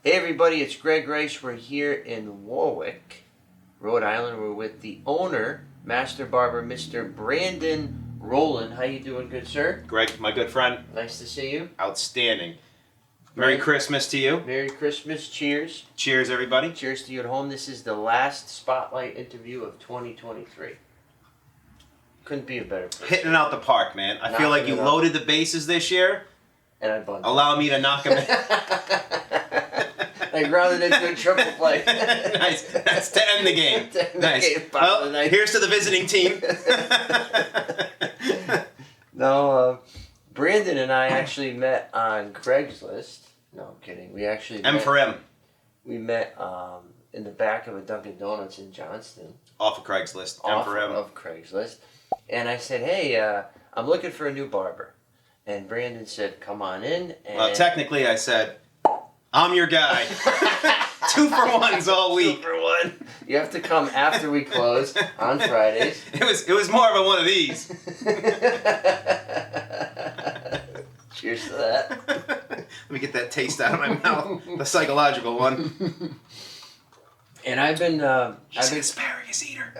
Hey everybody, it's Greg Rice. We're here in Warwick, Rhode Island. We're with the owner, Master Barber, Mr. Brandon Rollin. How you doing, good sir? Greg, my good friend. Nice to see you. Outstanding. Merry Christmas to you. Merry Christmas. Cheers. Cheers, everybody. Cheers to you at home. This is the last spotlight interview of 2023. Couldn't be a better place. Hitting it out the park, man. I feel like you loaded the bases this year. And I bunted. Allow me to knock them in. I grounded into a triple play. Nice. That's to end the game. Nice. Well, here's to the visiting team. No, Brandon and I actually met on Craigslist. No, I'm kidding. We actually M for M. We met in the back of a Dunkin' Donuts in Johnston. Off of Craigslist. M for M. Of Craigslist. And I said, hey, I'm looking for a new barber. And Brandon said, come on in. And well, technically I said, I'm your guy. 2 for 1s all week. 2 for 1. You have to come after we close on Fridays. It was more of a one of these. Cheers to that. Let me get that taste out of my mouth. The psychological one. And I've been an asparagus eater.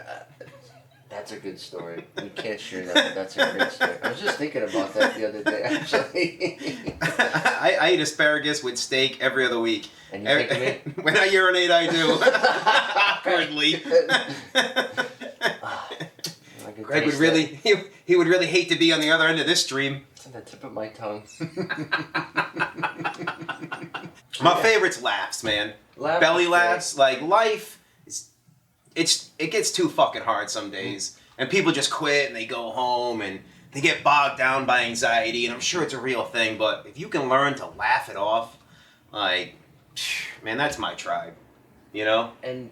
That's a good story. We can't share that, but that's a great story. I was just thinking about that the other day, actually. I eat asparagus with steak every other week. And you think of me? When I urinate, I do. Awkwardly. Greg would really, he would really hate to be on the other end of this stream. It's on the tip of my tongue. My favorite's laughs, man. Belly laughs. Like, life, it gets too fucking hard some days. And people just quit and they go home and they get bogged down by anxiety. And I'm sure it's a real thing, but if you can learn to laugh it off, like, man, that's my tribe. You know? And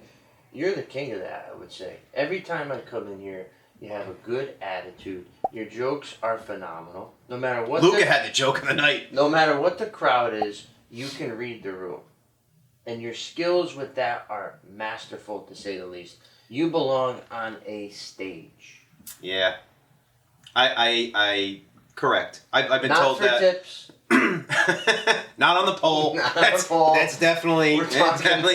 you're the king of that, I would say. Every time I come in here, you have a good attitude. Your jokes are phenomenal. No matter what Luca had the joke of the night. No matter what the crowd is, you can read the room. And your skills with that are masterful, to say the least. You belong on a stage. Yeah. I correct. I've been not told for that. Tips. Not on the pole. Not on the pole. That's definitely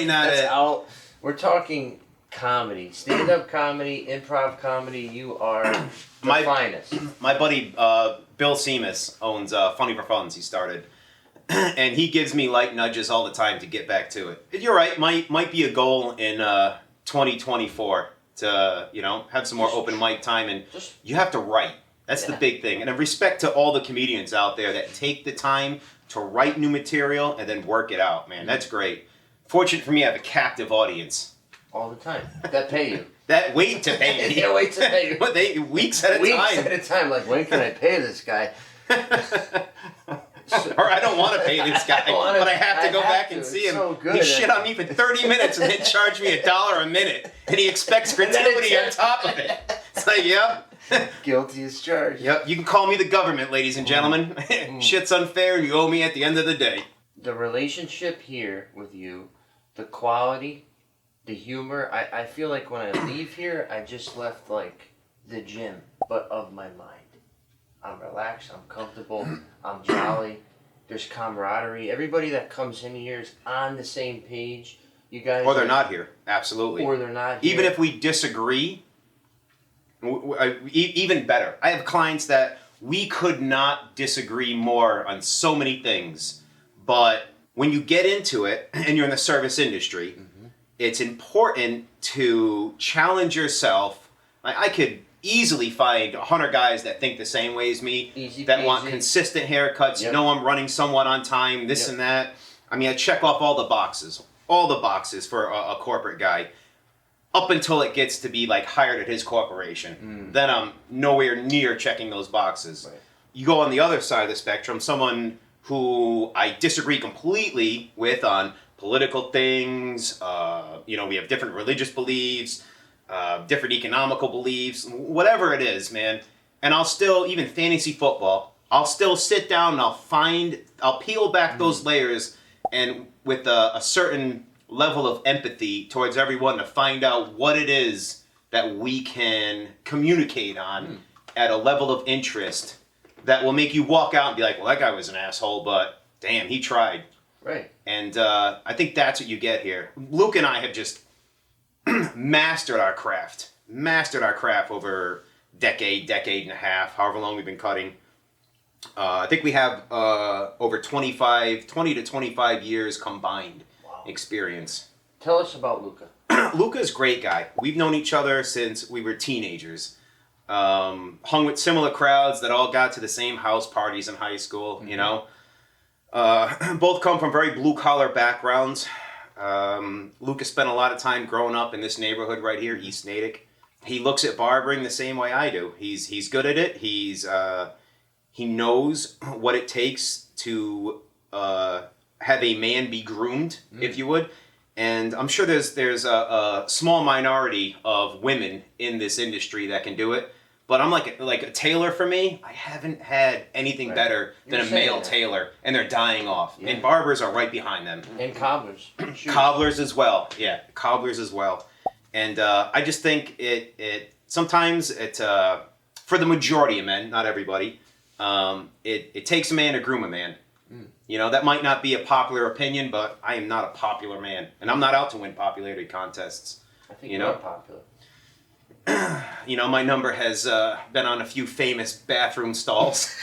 not it. Out. We're talking comedy, stand-up comedy, improv comedy. You are the finest. My buddy Bill Seamus owns Funny for Funds. He started, and he gives me light nudges all the time to get back to it. You're right. Might be a goal in 2024 to have some more open mic time, and you have to write. That's the big thing. And in respect to all the comedians out there that take the time to write new material and then work it out, man, that's great. Fortunate for me, I have a captive audience. All the time. That pay you. That wait to pay me. Yeah, wait to pay you. What, weeks at a time? Weeks at a time. Like, when can I pay this guy? Or I don't want to pay this guy, but I have to go back and see him. So good. He shit on me for 30 minutes and then charge me $1 a minute. And he expects gratuity on top of it. It's like, yep. Guilty as charged. Yep, you can call me the government, ladies and gentlemen. Shit's unfair and you owe me at the end of the day. The relationship here with you, the quality, the humor, I feel like when I leave here, I just left like the gym, but of my mind. I'm relaxed, I'm comfortable, I'm jolly, there's camaraderie. Everybody that comes in here is on the same page. You guys. Or they're not here, absolutely. Or they're not here. Even if we disagree, even better. I have clients that we could not disagree more on so many things, but when you get into it and you're in the service industry, it's important to challenge yourself. I could easily find 100 guys that think the same way as me, that want consistent haircuts, I'm running somewhat on time, this and that. I mean, I check off all the boxes for a corporate guy, up until it gets to be like hired at his corporation. Then I'm nowhere near checking those boxes. Right. You go on the other side of the spectrum, someone who I disagree completely with on political things, we have different religious beliefs, different economical beliefs, whatever it is, man. And I'll still, even fantasy football, I'll still sit down and I'll peel back those layers, and with a certain level of empathy towards everyone to find out what it is that we can communicate on at a level of interest that will make you walk out and be like, well, that guy was an asshole, but damn, he tried. Right. And I think that's what you get here. Luke and I have just mastered our craft over decade and a half, however long we've been cutting. I think we have over 20 to 25 years combined experience. Tell us about Luca. Luca's a great guy. We've known each other since we were teenagers. Hung with similar crowds that all got to the same house parties in high school, you know. Both come from very blue-collar backgrounds. Luca spent a lot of time growing up in this neighborhood right here, East Natick. He looks at barbering the same way I do. He's good at it. He knows what it takes to have a man be groomed, if you would. And I'm sure there's a small minority of women in this industry that can do it. But I'm like a tailor for me. I haven't had anything better than a male tailor, and they're dying off. Yeah. And barbers are right behind them. And cobblers. Cobblers as well. Yeah, cobblers as well. And I just think it sometimes for the majority of men, not everybody, it takes a man to groom a man. You know, that might not be a popular opinion, but I am not a popular man, and I'm not out to win popularity contests. I think you're popular. You know, my number has been on a few famous bathroom stalls.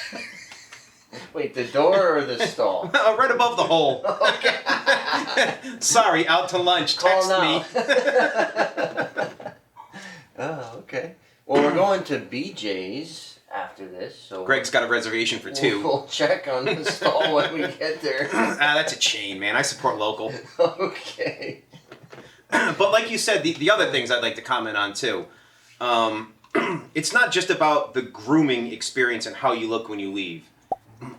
Wait, the door or the stall? Right above the hole. Okay. Sorry, out to lunch. Call Text now. me. Oh, okay. Well, we're going to BJ's after this, so Greg's got a reservation for 2. We'll check on the stall when we get there. That's a chain, man. I support local. Okay. But like you said, the other things I'd like to comment on too. It's not just about the grooming experience and how you look when you leave.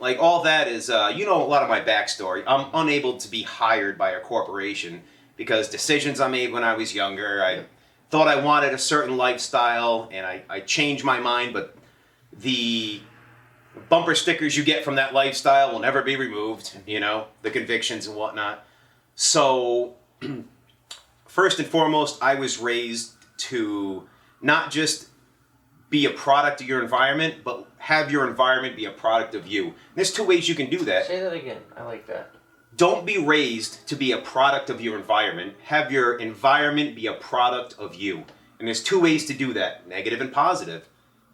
Like all that is, you know, a lot of my backstory. I'm unable to be hired by a corporation because decisions I made when I was younger. I thought I wanted a certain lifestyle, and I changed my mind, but the bumper stickers you get from that lifestyle will never be removed, you know, the convictions and whatnot. So, first and foremost, I was raised to not just be a product of your environment, but have your environment be a product of you. And there's 2 ways you can do that. Say that again. I like that. Don't be raised to be a product of your environment. Have your environment be a product of you. And there's 2 ways to do that, negative and positive.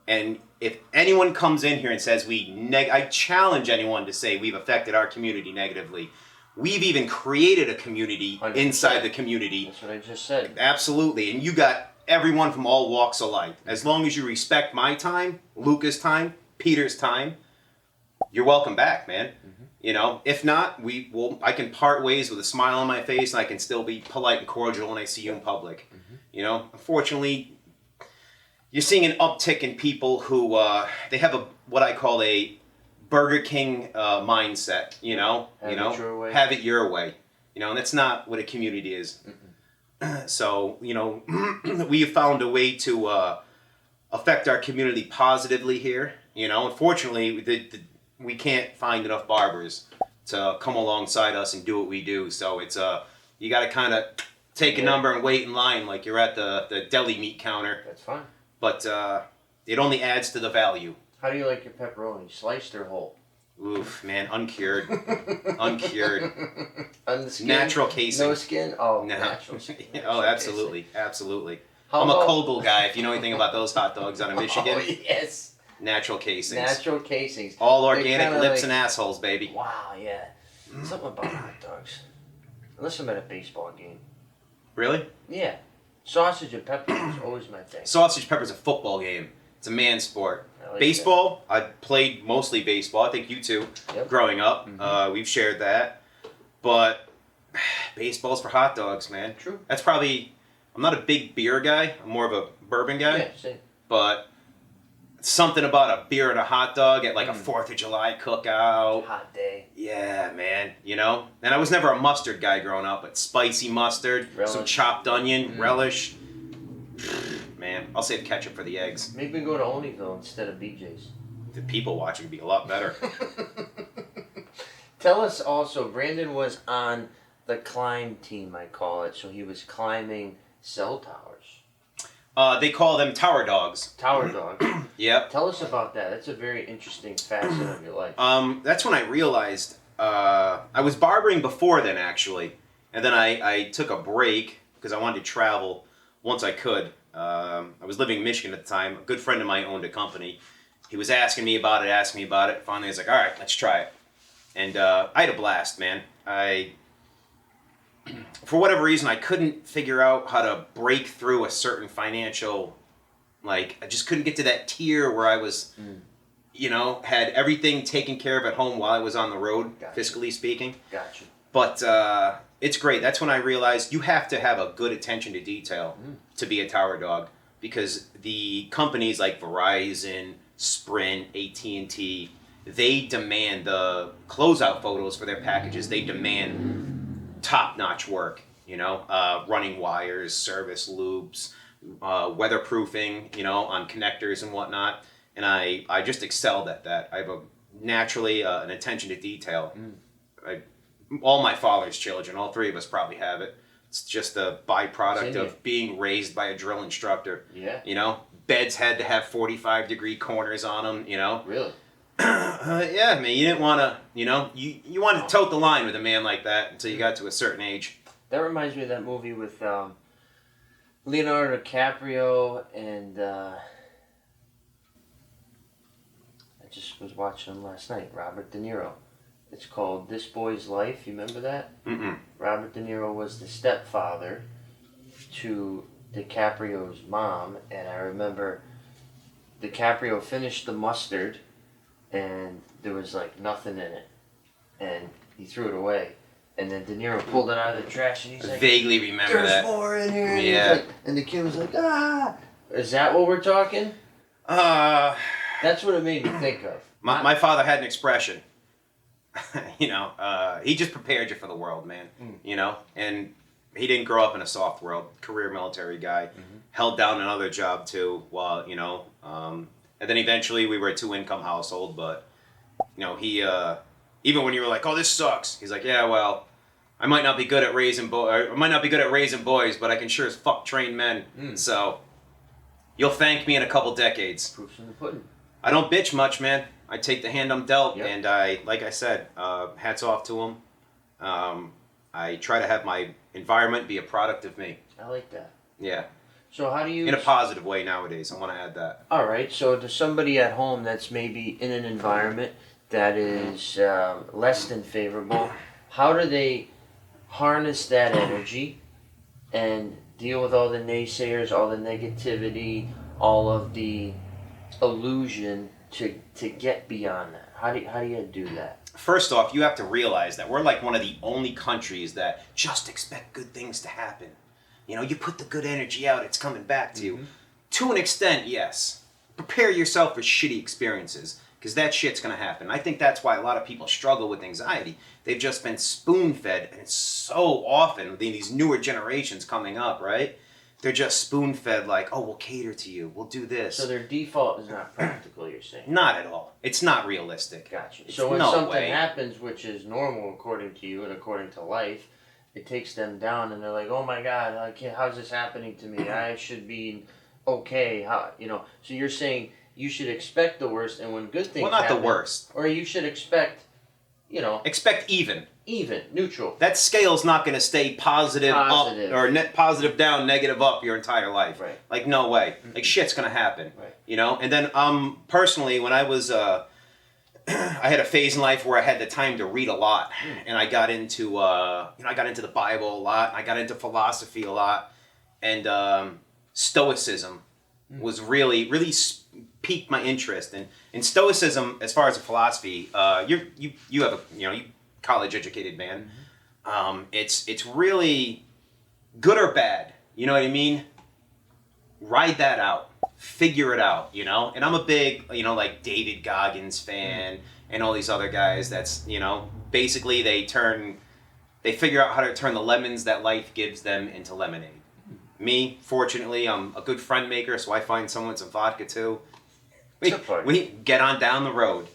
And if anyone comes in here and says I challenge anyone to say we've affected our community negatively. We've even created a community 100%. Inside the community. That's what I just said. Absolutely. And you got everyone from all walks of life. As long as you respect my time, Luca's time, Peter's time, you're welcome back, man. Mm-hmm. You know, if not, I can part ways with a smile on my face, and I can still be polite and cordial when I see you in public. Mm-hmm. You know, unfortunately, you're seeing an uptick in people who they have what I call a Burger King mindset. You know, have it your way. You know, and that's not what a community is. Mm-mm. So, you know, we have found a way to affect our community positively here. You know, unfortunately, we can't find enough barbers to come alongside us and do what we do. So it's you got to kind of take a number and wait in line like you're at the deli meat counter. That's fine. But it only adds to the value. How do you like your pepperoni? Sliced or whole? Oof, man, uncured. Uncured. On the skin? Natural casing. No skin? Oh, no. Natural skin. Oh, absolutely. Casing. Absolutely. I'm a Kogel guy, if you know anything about those hot dogs out of Michigan. Oh, yes. Natural casings. Natural casings. All organic lips and assholes, baby. Wow, yeah. Something about hot dogs. Unless I'm at a baseball game. Really? Yeah. Sausage and pepper is always my thing. Sausage pepper's a football game. It's a man's sport. Like baseball, I played mostly baseball. I think you too, growing up. Mm-hmm. We've shared that. But baseball's for hot dogs, man. True. That's probably... I'm not a big beer guy. I'm more of a bourbon guy. Yeah, same. But something about a beer and a hot dog at like a 4th of July cookout. Hot day. Yeah, man. You know? And I was never a mustard guy growing up, but spicy mustard, some chopped onion, relish. Man, I'll save ketchup for the eggs. Maybe we go to Oneyville instead of BJ's. The people watching would be a lot better. Tell us also, Brandon was on the climb team, I call it. So he was climbing cell towers. They call them tower dogs. Tower dogs. Yep. Tell us about that. That's a very interesting facet of your life. That's when I realized I was barbering before then, actually. And then I took a break because I wanted to travel once I could. I was living in Michigan at the time. A good friend of mine owned a company. He was asking me about it. Finally, I was like, all right, let's try it. And I had a blast, man. For whatever reason, I couldn't figure out how to break through a certain financial, I just couldn't get to that tier where I was, had everything taken care of at home while I was on the road, Gotcha. fiscally speaking. Gotcha. But it's great. That's when I realized you have to have a good attention to detail to be a tower dog, because the companies like Verizon, Sprint, AT&T, they demand the closeout photos for their packages. They demand top-notch work, running wires, service loops, weatherproofing, on connectors and whatnot. And I just excelled at that. I have naturally an attention to detail. All my father's children, all three of us probably have it. It's just a byproduct of being raised by a drill instructor. Yeah. Beds had to have 45-degree corners on them, Really? Yeah, man, you didn't want to, you wanted to tote the line with a man like that until you got to a certain age. That reminds me of that movie with Leonardo DiCaprio and I just was watching him last night, Robert De Niro. It's called This Boy's Life. You remember that? Mm-mm. Robert De Niro was the stepfather to DiCaprio's mom, and I remember DiCaprio finished the mustard and there was nothing in it, and he threw it away, and then De Niro pulled it out of the trash and he's I like, vaguely remember there's that. more in here, and, Yeah. and the kid was like, ah. Is that what we're talking? That's what it made me think of. My father had an expression. He just prepared you for the world, man. And he didn't grow up in a soft world. Career military guy, held down another job too. While and then eventually we were a 2-income household. But he even when you were like, "Oh, this sucks," he's like, "Yeah, well, I might not be good at raising boys, but I can sure as fuck train men. So you'll thank me in a couple decades." Proof's in the pudding. I don't bitch much, man. I take the hand I'm dealt, Yep. and like I said, hats off to him. I try to have my environment be a product of me. I like that. Yeah. So how do you... In a positive way nowadays. I want to add that. All right, so to somebody at home that's maybe in an environment that is less than favorable, how do they harness that energy and deal with all the naysayers, all the negativity, all of the illusion to get beyond that? How do you do that? First off, you have to realize that we're like one of the only countries that just expect good things to happen. You put the good energy out, it's coming back to you. To an extent, yes. Prepare yourself for shitty experiences, because that shit's going to happen. I think that's why a lot of people struggle with anxiety. They've just been spoon-fed, and so often, these newer generations coming up, right? They're just spoon-fed like, oh, we'll cater to you, we'll do this. So their default is not practical, you're saying? Not at all. It's not realistic. Gotcha. It's So when no something way. happens, which is normal according to you and according to life, it takes them down, and they're like, "Oh my God, how's this happening to me? I should be okay." So you're saying you should expect the worst, and when good things Well, not happen, the worst. or you should expect, Expect even. Neutral. That scale's not going to stay positive Positive. up or net positive down, negative up your entire life. Right. Like, no way. Like, shit's going to happen. Right. And then personally, when I was I had a phase in life where I had the time to read a lot, and I got into I got into the Bible a lot. I got into philosophy a lot, and Stoicism was really piqued my interest. And in Stoicism, as far as a philosophy, you have you college educated man. It's really good or bad. You know what I mean? Ride that out. Figure it out, And I'm a big, like David Goggins fan and all these other guys that's, basically they figure out how to turn the lemons that life gives them into lemonade. Me, fortunately, I'm a good friend maker, so I find someone with some vodka too. We get on down the road.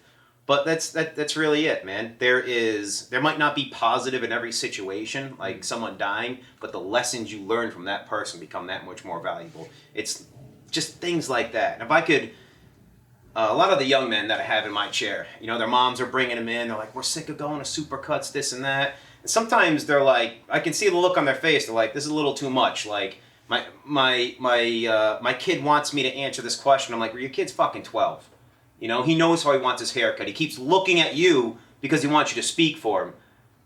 But that's really it, man. There might not be positive in every situation, like someone dying, but the lessons you learn from that person become that much more valuable. It's just things like that. And if I could a lot of the young men that I have in my chair, you know, their moms are bringing them in. They're like, we're sick of going to Supercuts, this and that. And sometimes they're like, I can see the look on their face. They're like, this is a little too much. Like, my kid wants me to answer this question. I'm like, well, your kid's fucking 12. You know, he knows how he wants his haircut. He keeps looking at you because he wants you to speak for him.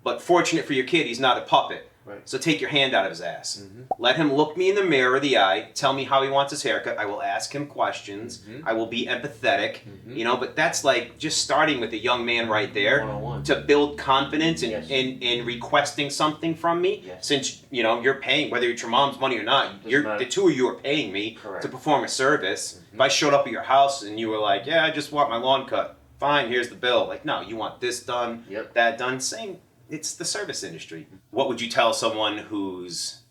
But fortunate for your kid, he's not a puppet. Right. So take your hand out of his ass. Let him look me in the mirror of the eye, tell me how he wants his haircut. I will ask him questions. I will be empathetic. You know, but that's like just starting with a young man right there 101. to build confidence in, Yes. in requesting something from me. Yes. Since, you know, you're paying, whether it's your mom's money or not, the two of you are paying me Correct. to perform a service. If I showed up at your house and you were like, yeah, I just want my lawn cut. Fine, here's the bill. Like, no, you want this done, that done. Same. It's the service industry. What would you tell someone whose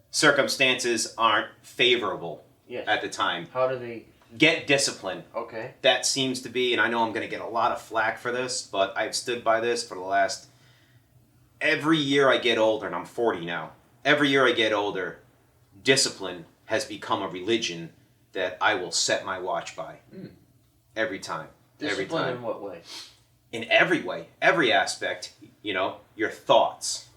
circumstances aren't favorable at the time? How do they... Get discipline. Okay. That seems to be, and I know I'm going to get a lot of flack for this, but I've stood by this for the last... Every year I get older, and I'm 40 now. Every year I get older, discipline has become a religion that I will set my watch by. Every time. Discipline in what way? In every way, every aspect, you know, your thoughts,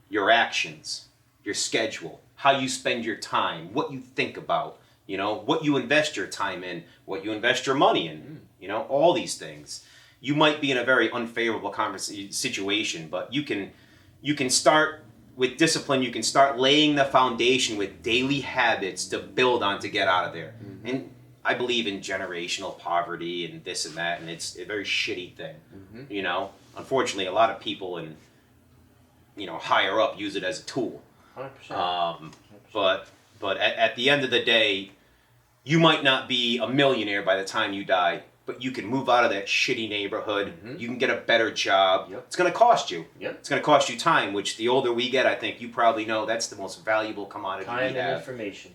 your actions, your schedule, how you spend your time, what you think about, you know, what you invest your time in, what you invest your money in, you know, all these things. You might be in a very unfavorable situation, but you can start with discipline. You can start laying the foundation with daily habits to build on to get out of there. And I believe in generational poverty and this and that, and it's a very shitty thing. You know, unfortunately, a lot of people and, you know, higher up use it as a tool. 100%. But at the end of the day, you might not be a millionaire by the time you die, but you can move out of that shitty neighborhood. You can get a better job. It's going to cost you. It's going to cost you time, which the older we get, I think you probably know that's the most valuable commodity we have. Time and information.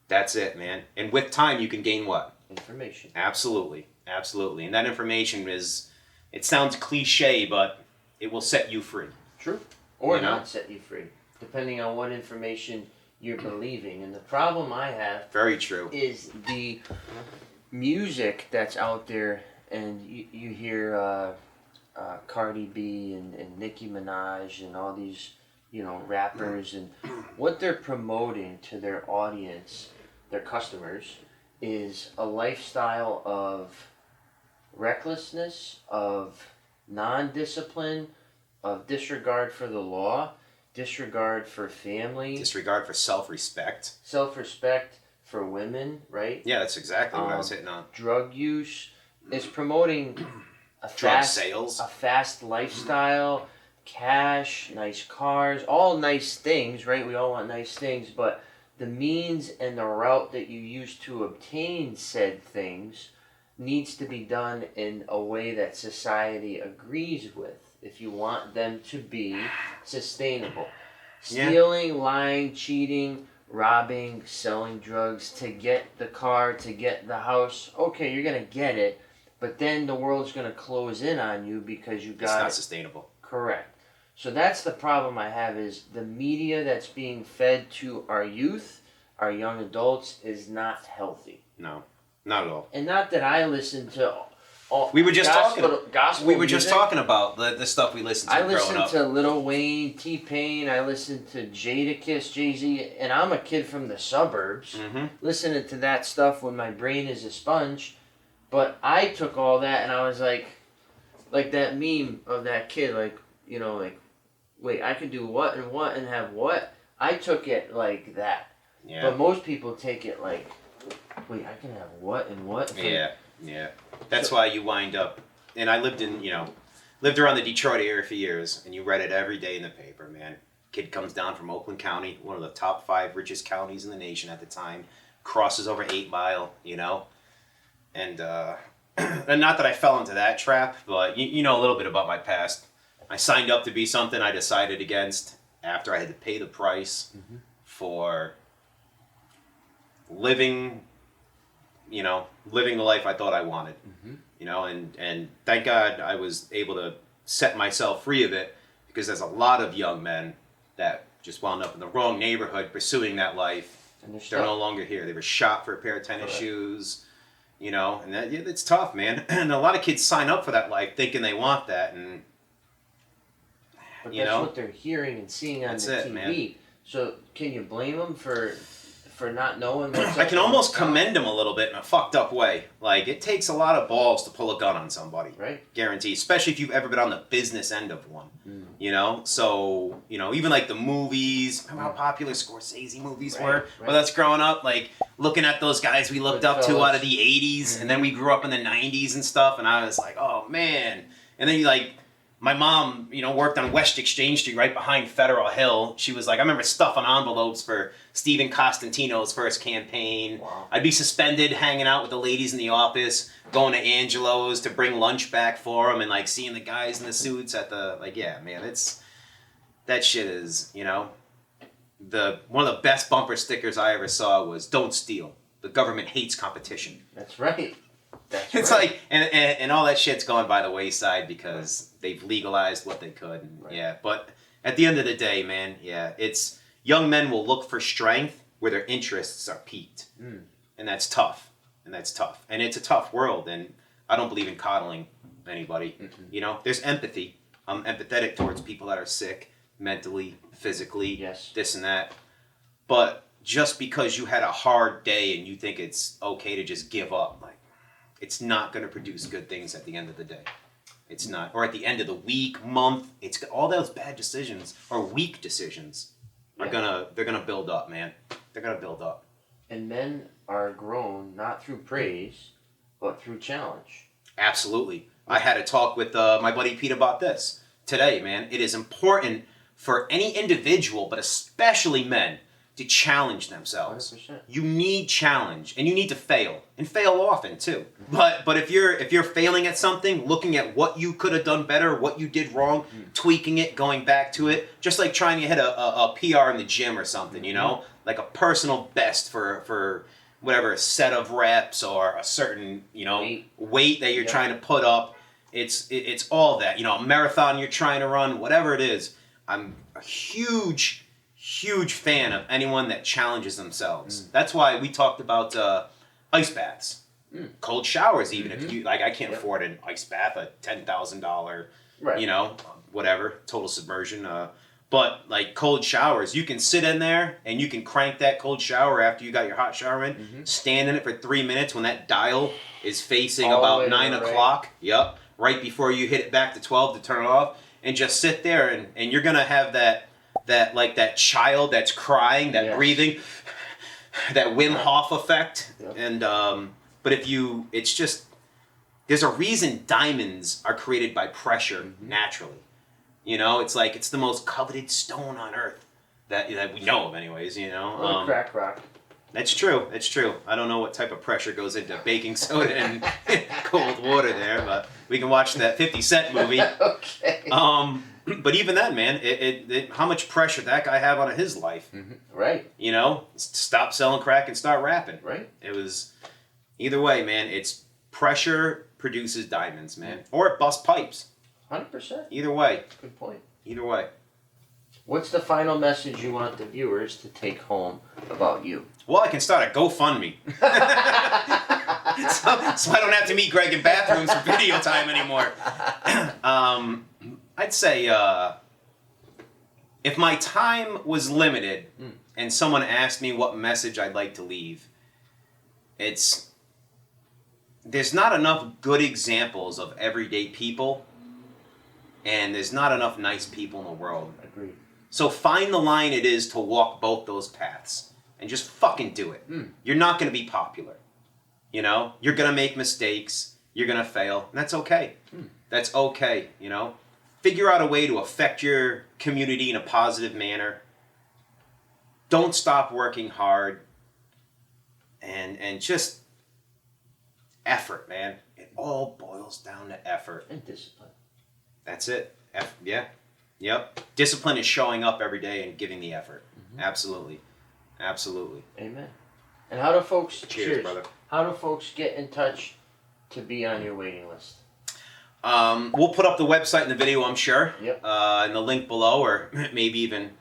That's it, man. And with time, you can gain what? Information. Absolutely. Absolutely. And that information is, it sounds cliche, but it will set you free. True. Or You know? not set you free, depending on what information you're believing. And the problem I have Very true. is the music that's out there, and you hear Cardi B and Nicki Minaj and all these, you know, rappers, and what they're promoting to their audience, their customers, is a lifestyle of recklessness, of non-discipline, of disregard for the law, disregard for family, Disregard for self-respect. self-respect for women, right? Yeah, that's exactly what I was hitting on. Drug use. Is promoting a Drug sales. a fast lifestyle, cash, nice cars, all nice things, right? We all want nice things, but the means and the route that you use to obtain said things needs to be done in a way that society agrees with if you want them to be sustainable. Stealing, lying, cheating, robbing, selling drugs to get the car, to get the house, okay, you're going to get it, but then the world's going to close in on you because you got It's not it. sustainable. Correct. So that's the problem I have, is the media that's being fed to our youth, our young adults, is not healthy. No, not at all. And not that I listen to all We were just gospel We were just music. talking about the stuff we listened to I growing listen up. to Lil Wayne, T-Pain, I listen to Jadakiss, Jay-Z, and I'm a kid from the suburbs, listening to that stuff when my brain is a sponge, but I took all that and I was like that meme of that kid, like, you know, like, wait, I could do what and have what? I took it like that. Yeah. But most people take it like, wait, I can have what and what? Yeah. That's why you wind up, and I lived around the Detroit area for years, and you read it every day in the paper, man. Kid comes down from Oakland County, one of the top 5 richest counties in the nation at the time, crosses over 8 Mile, you know, and not that I fell into that trap, but you know a little bit about my past. I signed up to be something I decided against after I had to pay the price for living the life I thought I wanted, you know, and thank God I was able to set myself free of it, because there's a lot of young men that just wound up in the wrong neighborhood pursuing that life. And They're no longer here. They were shot for a pair of tennis Correct. shoes. You know, and that, yeah, it's tough, man. And a lot of kids sign up for that life thinking they want that, and But you that's know, what they're hearing and seeing on that's the it, TV. man. So can you blame them for not knowing what's I up can and almost what's down? commend them a little bit in a fucked up way. Like, it takes a lot of balls to pull a gun on somebody. Right. Guaranteed. Especially if you've ever been on the business end of one. You know? So, you know, even like the movies, remember how popular Scorsese movies were? Right. Well, that's growing up, like, looking at those guys we looked up to out of the 80s, and then we grew up in the 90s and stuff, and I was like, oh, man. And then you, like, my mom, you know, worked on West Exchange Street right behind Federal Hill. She was like, I remember stuffing envelopes for Stephen Costantino's first campaign. Wow. I'd be suspended hanging out with the ladies in the office, going to Angelo's to bring lunch back for them, and like seeing the guys in the suits at the, like, yeah, man, it's, that shit is, you know, one of the best bumper stickers I ever saw was, don't steal. The government hates competition. That's right. That's It's right. like, and all that shit's gone by the wayside because they've legalized what they could. And, Right. yeah, but at the end of the day, man, yeah, it's young men will look for strength where their interests are piqued, and that's tough. And it's a tough world. And I don't believe in coddling anybody. You know, there's empathy. I'm empathetic towards people that are sick mentally, physically, Yes. this and that. But just because you had a hard day and you think it's okay to just give up, like, it's not going to produce good things at the end of the day. It's not. Or at the end of the week, month, it's all those bad decisions or weak decisions are they're gonna build up, man. They're gonna build up. And men are grown not through praise, but through challenge. Absolutely. I had a talk with my buddy Pete about this today, man. It is important for any individual, but especially men, to challenge themselves. 100%. You need challenge, and you need to fail, and fail often too. But if you're failing at something, looking at what you could have done better, what you did wrong, tweaking it, going back to it, just like trying to hit a PR in the gym or something, you know, like a personal best for whatever, a set of reps or a certain, you know, weight that you're trying to put up. It's all that, you know, a marathon you're trying to run, whatever it is. I'm a huge fan of anyone that challenges themselves. That's why we talked about ice baths, cold showers. Even if you like, I can't afford an ice bath, a $10,000, you know, whatever, total submersion. But like cold showers, you can sit in there and you can crank that cold shower after you got your hot shower in. Stand in it for 3 minutes when that dial is facing All the way about 9 to the o'clock. Yep, right before you hit it back to 12 to turn it off, and just sit there and you're gonna have that like that child that's crying, that breathing, that Wim Hof effect. And but it's just, there's a reason diamonds are created by pressure naturally. You know, it's like, it's the most coveted stone on earth that we know of anyways, you know. Crack rock. That's true. I don't know what type of pressure goes into baking soda and cold water there, but we can watch that 50 Cent movie. Okay. But even then, man, how much pressure that guy have on his life? Right. You know, stop selling crack and start rapping. Right. It was, either way, man. It's pressure produces diamonds, man, or it busts pipes. 100%. Either way. Good point. Either way. What's the final message you want the viewers to take home about you? Well, I can start a GoFundMe. so I don't have to meet Greg in bathrooms for video time anymore. I'd say if my time was limited and someone asked me what message I'd like to leave, there's not enough good examples of everyday people, and there's not enough nice people in the world. Agreed. So find the line it is to walk both those paths and just fucking do it. You're not going to be popular. You know, you're going to make mistakes. You're going to fail. And that's okay. That's okay, you know. Figure out a way to affect your community in a positive manner. Don't stop working hard. And just effort, man. It all boils down to effort. And discipline. That's it. Yep. Discipline is showing up every day and giving the effort. Absolutely. Amen. And how do folks... Cheers, brother. How do folks get in touch to be on your waiting list? We'll put up the website in the video, I'm sure. Yep. In the link below, or maybe even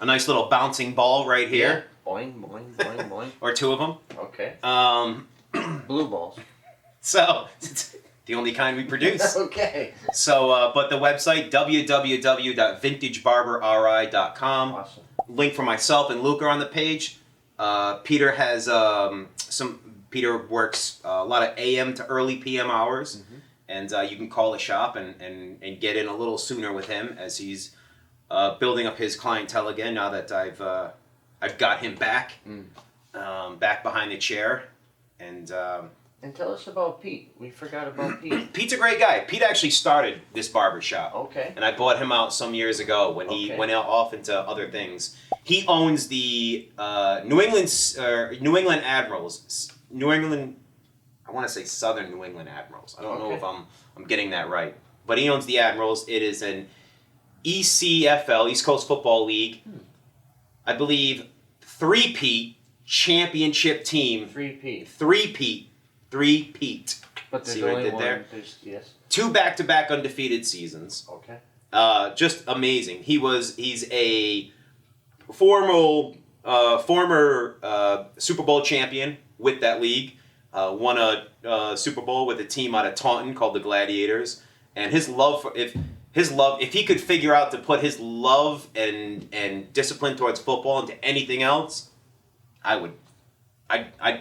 a nice little bouncing ball right here. Yeah. Boing, boing, boing, boing. Or two of them. Okay. Blue balls. So, it's the only kind we produce. Okay. So, but the website, www.vintagebarberri.com. Awesome. Link for myself and Luke are on the page. Peter has Peter works a lot of AM to early PM hours. Mm-hmm. And you can call the shop and get in a little sooner with him as he's building up his clientele again now that I've got him back, back behind the chair. And tell us about Pete. We forgot about Pete. Pete's a great guy. Pete actually started this barbershop. Okay. And I bought him out some years ago when he went out off into other things. He owns the New England Admirals. I want to say Southern New England Admirals. I don't know if I'm getting that right. But he owns the Admirals. It is an ECFL, East Coast Football League. I believe three-peat championship team. Three-peat. But there's See what I only did one. there? Yes. 2 back-to-back undefeated seasons. Okay. Just amazing. He's a former Super Bowl champion with that league. Won a Super Bowl with a team out of Taunton called the Gladiators. And his love if he could figure out to put his love and discipline towards football into anything else, I'd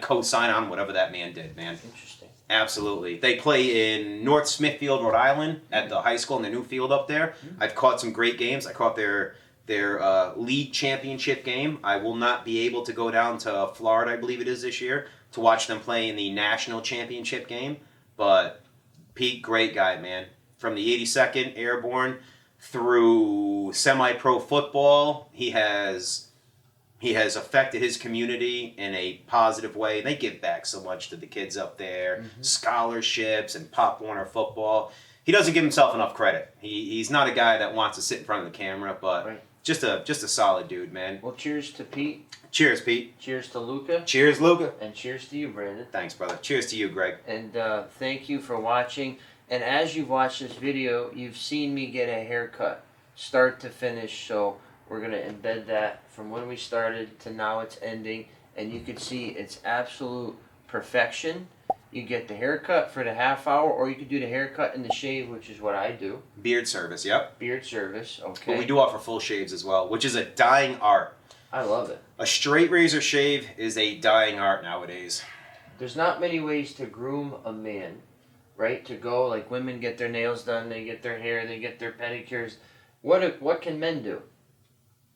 co-sign on whatever that man did, man. Interesting. Absolutely. They play in North Smithfield, Rhode Island, at the high school in the new field up there. I've caught some great games. I caught their league championship game. I will not be able to go down to Florida, I believe it is this year, to watch them play in the national championship game. But Pete, great guy, man. From the 82nd Airborne through semi-pro football, he has affected his community in a positive way. They give back so much to the kids up there, scholarships and Pop Warner football. He doesn't give himself enough credit. He's not a guy that wants to sit in front of the camera, but just a solid dude, man. Well, cheers to Pete. Cheers, Pete. Cheers to Luca. Cheers, Luca. And cheers to you, Brandon. Thanks, brother. Cheers to you, Greg. And thank you for watching. And as you've watched this video, you've seen me get a haircut, start to finish. So we're going to embed that from when we started to now it's ending. And you can see it's absolute perfection. You get the haircut for the half hour, or you could do the haircut and the shave, which is what I do. Beard service, yep. Beard service, okay. But we do offer full shaves as well, which is a dying art. I love it. A straight razor shave is a dying art nowadays. There's not many ways to groom a man, right? To go, like women get their nails done, they get their hair, they get their pedicures. What can men do?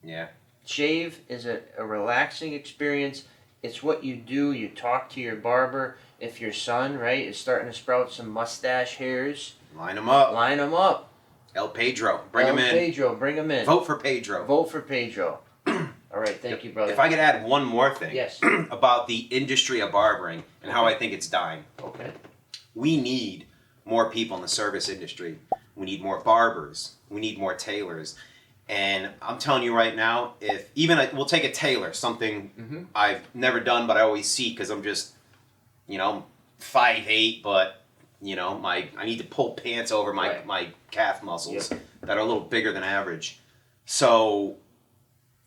Yeah. Shave is a relaxing experience. It's what you do. You talk to your barber. If your son, right, is starting to sprout some mustache hairs, line them up. Line them up. El Pedro, bring him in. Pedro, bring him in. Vote for Pedro. Vote for Pedro. All right, thank you, brother. If I could add one more thing yes. about the industry of barbering and how I think it's dying. Okay. We need more people in the service industry. We need more barbers. We need more tailors. And I'm telling you right now, we'll take a tailor, something I've never done, but I always see because I'm just, 5'8", but, I need to pull pants over my calf muscles that are a little bigger than average. So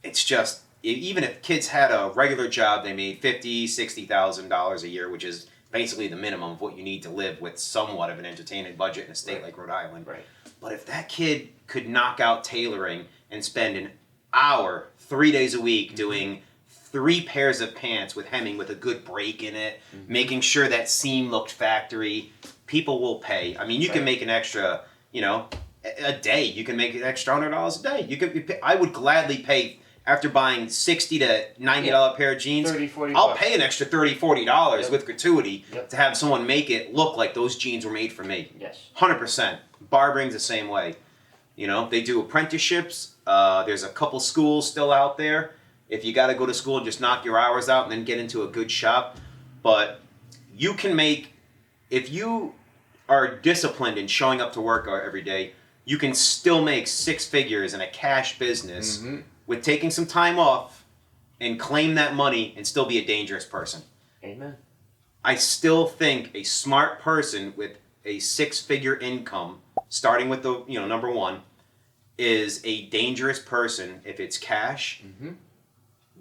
it's just, even if kids had a regular job, they made $50,000, $60,000 a year, which is basically the minimum of what you need to live with somewhat of an entertainment budget in a state like Rhode Island. Right. But if that kid could knock out tailoring and spend an hour, 3 days a week doing 3 pairs of pants with hemming with a good break in it, making sure that seam looked factory, people will pay. I mean, you can make an extra, a day. You can make an extra $100 a day. I would gladly pay, after buying $60 to $90 pair of jeans, $30, I'll pay an extra $30, $40 with gratuity to have someone make it look like those jeans were made for me. Yes. 100%. Barbering's the same way. They do apprenticeships. There's a couple schools still out there. If you got to go to school and just knock your hours out and then get into a good shop. But you can make, if you are disciplined in showing up to work every day, you can still make 6 figures in a cash business with taking some time off and claim that money and still be a dangerous person. Amen. I still think a smart person with a 6-figure income, starting with the number one, is a dangerous person if it's cash,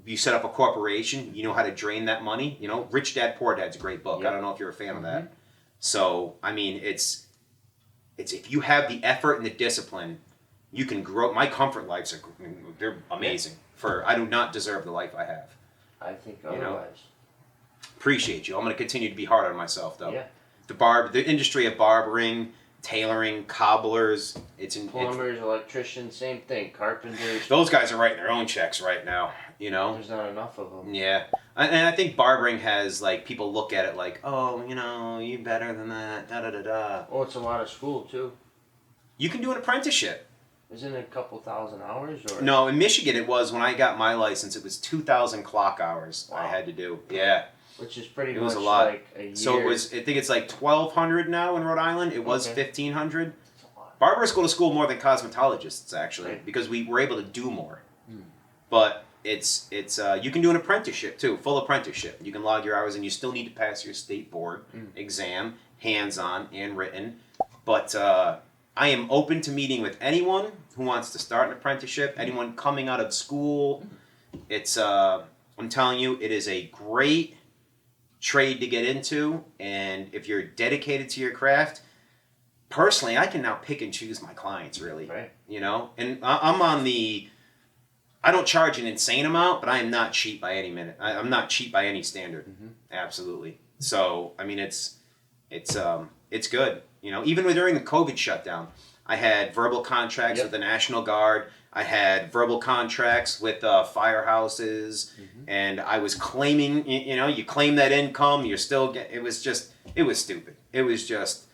you set up a corporation, you know how to drain that money. You know, Rich Dad Poor Dad's a great book. Yep. I don't know if you're a fan of that. So I mean, it's if you have the effort and the discipline, you can grow. My comfort lives they're amazing. I do not deserve the life I have. I think You know? otherwise. Appreciate you. I'm going to continue to be hard on myself though. Yeah. The industry of barbering, tailoring, cobblers, Plumbers, electricians, same thing. Carpenters. those guys are writing their own checks right now, you know? There's not enough of them. Yeah. And I think barbering has, like, people look at it like, oh, you know, you better than that, da-da-da-da. Oh, it's a lot of school, too. You can do an apprenticeship. Isn't it a couple thousand hours? Or? No, in Michigan it was, when I got my license, it was 2,000 clock hours I had to do. Yeah. Which is pretty It much was a lot. like a year. So it was, I think it's like 1,200 now in Rhode Island. It was 1,500. That's a lot. Barbers go to school more than cosmetologists, actually, Right. because we were able to do more. But it's you can do an apprenticeship too, full apprenticeship. You can log your hours, and you still need to pass your state board exam, hands-on and written. But I am open to meeting with anyone who wants to start an apprenticeship. Anyone coming out of school. It's I'm telling you, it is a great trade to get into, and if you're dedicated to your craft. Personally, I can now pick and choose my clients, really. Right. You know, and I'm on the. I don't charge an insane amount, but I am not cheap by any minute. I'm not cheap by any standard. Absolutely. So I mean, it's good. You know, even during the COVID shutdown, I had verbal contracts with the National Guard. I had verbal contracts with firehouses, and I was claiming. You know, you claim that income, you're still get. It was stupid. It was just.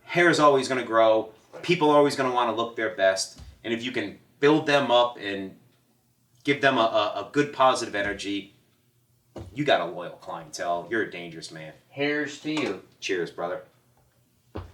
Hair is always going to grow. People are always going to want to look their best. And if you can build them up and give them a good positive energy, you got a loyal clientele. You're a dangerous man. Here's to you. Cheers, brother.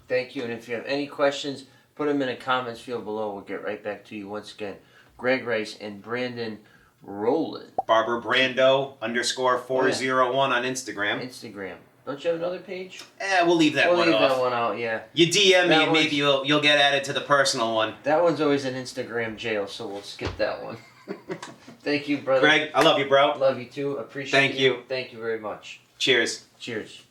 Thank you. And if you have any questions, put them in the comments field below. We'll get right back to you once again. Greg Rice and Brandon Rollin. Barber Brando _401 on Instagram. Instagram. Don't you have another page? We'll leave that We'll one leave off. that one out, yeah. You DM me That and maybe you'll get added to the personal one. That one's always in Instagram jail, so we'll skip that one. Thank you, brother. Greg, I love you, bro. Love you too. Appreciate Thank you. Thank you very much. Cheers. Cheers.